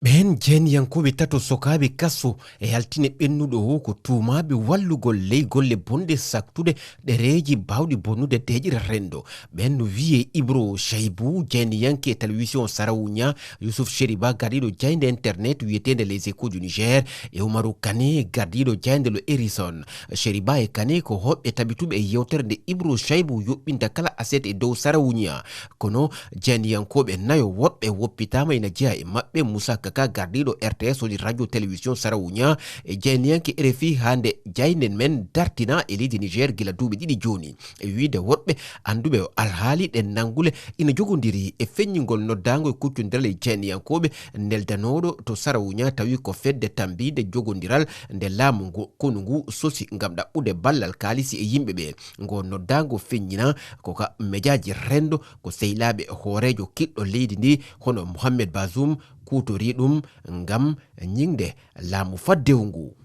Ben jeniyankoɓe tato sokaɓe kaso e haltine ɓennuɗo ko tumaɓe wallugol ley golle bonde saktude ɗereji bawɗi bonnude deƴƴira rendo ɓen no wiye Ibro Chaibou jeniyanke télévision Sarawuña Youssouf Chériba gardiɗo jayde internet wiyetede Les Échos du Niger e Oumarou Kane gardiɗo jayde lo Harrison Chériba e Kane ko hoɓɓe tabituɓe e yewtere nde Ibro Chaibou yoɓɓinta kala aset e dow Sarawuña kono jeniyankoɓe nayo woɓɓe woppitama ina jeeya e maɓɓe Moussa Kaka gardiɗo RTS oji radio télévision Sarawuña e jeyniyanke RFI hande jaynen men dartina e leydi Niger gila duuɓi ɗiɗi joni e wiide woɗɓe anduɓe alhaali ɗe nangule ina jogodiri e feññingol noddago e kuccodirala e jeyniyankoɓe neldanoɗo to Sarawuña tawi ko fedde tambide jogodiral nde laamu ngu konu ngu sosi gam ɗaɓɓude ballal kaalisi e yimɓeɓe ngo noddago feññina koka médiaji rendo ko sehilaɓe hoorejo kiɗɗo leydi ndi hono Mohamed Bazoum kutori ɗum ngam ñingde laamu faddewu ngu.